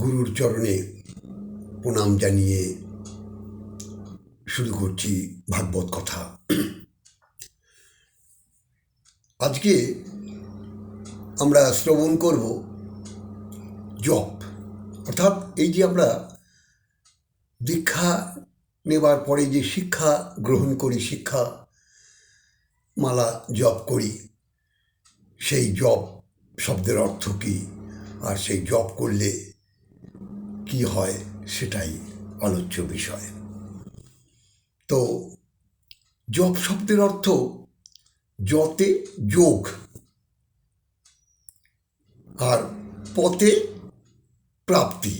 গুরুর চরণে প্রণাম জানিয়ে শুরু করছি ভাগবত কথা। আজকে আমরা শ্রবণ করব জপ, অর্থাৎ এই যে আমরা দীক্ষা নেবার পরে যে শিক্ষা গ্রহণ করি, শিক্ষা মালা জপ করি, সেই জপ শব্দের অর্থ কী আর সেই জপ করলে কি হয় সেটাই আলোচ্য বিষয়। তো জপ শব্দের অর্থ যতে যোগ আর পথে প্রাপ্তি।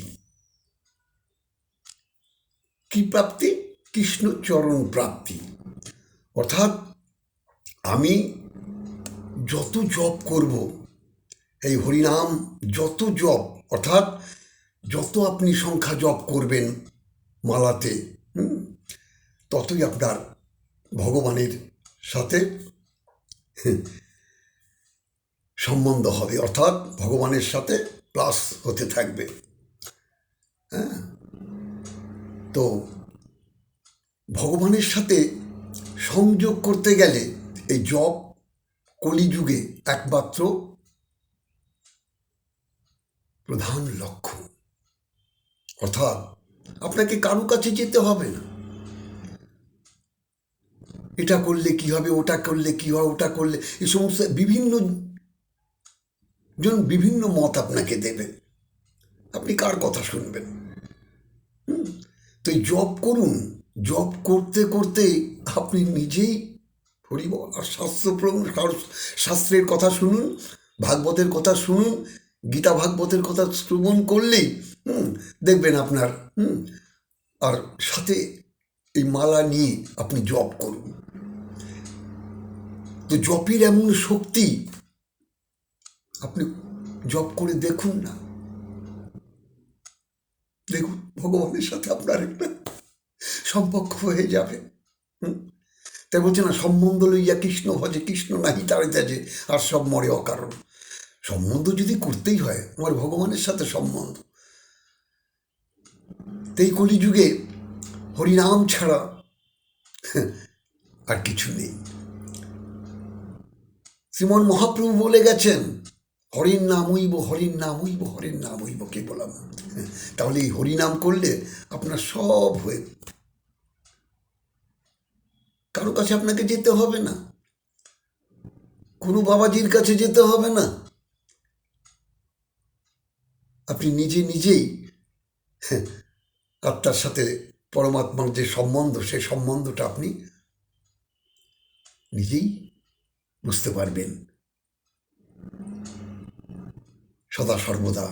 কি প্রাপ্তি? কৃষ্ণচরণ প্রাপ্তি। অর্থাৎ আমি যত জপ করব, এই হরিনাম যত জপ, অর্থাৎ যত আপনি সংখ্যা জপ করবেন মালাতে, ততই আপনার ভগবানের সাথে সম্বন্ধ হবে, অর্থাৎ ভগবানের সাথে প্লাস হতে থাকবে। হ্যাঁ, তো ভগবানের সাথে সংযোগ করতে গেলে এই জপ কলিযুগে একমাত্র প্রধান লক্ষ্য। অর্থাৎ আপনাকে কারো কাছে যেতে হবে না, এটা করলে কি হবে, ওটা করলে কি হয়, ওটা করলে, এই সমস্ত বিভিন্ন জন বিভিন্ন মত আপনাকে দেবে, আপনি কার কথা শুনবেন? তো এই জপ করুন, জপ করতে করতে আপনি নিজেই হরিবল আর শাস্ত্রের কথা শুনুন, ভাগবতের কথা শুনুন, গীতা ভাগবতের কথা শ্রবণ করলেই দেখবেন আপনার আর সাথে এই মালা নিয়ে আপনি জপ করুন। তো জপের এমন শক্তি, আপনি জপ করে দেখুন না, দেখুন ভগবানের সাথে আপনার একটা সম্পর্ক হয়ে যাবে। তাই বলছে না, সম্বন্ধ লইয়া কৃষ্ণ ভজে, কৃষ্ণ নাহি তারে ত্যাজে, আর সব মরে অকারণ। সম্বন্ধ যদি করতেই হয়, আমার ভগবানের সাথে সম্বন্ধ। এই কলিযুগে হরিনাম ছাড়া আর কিছু নেই। শ্রীমন মহাপ্রভু বলে গেছেন, হরির নাম হইব, হরির নাম হইব, হরির নাম হইব কে বললাম। তাহলে এই হরিনাম করলে আপনার সব হয়ে, কারো কাছে আপনাকে যেতে হবে না, কোনো বাবাজির কাছে যেতে হবে না, আপনি নিজে নিজেই আত্মার সাথে পরমাত্মার যে সম্বন্ধ, সেই সম্বন্ধটা আপনি নিজেই বুঝতে পারবেন। সদা সর্বদা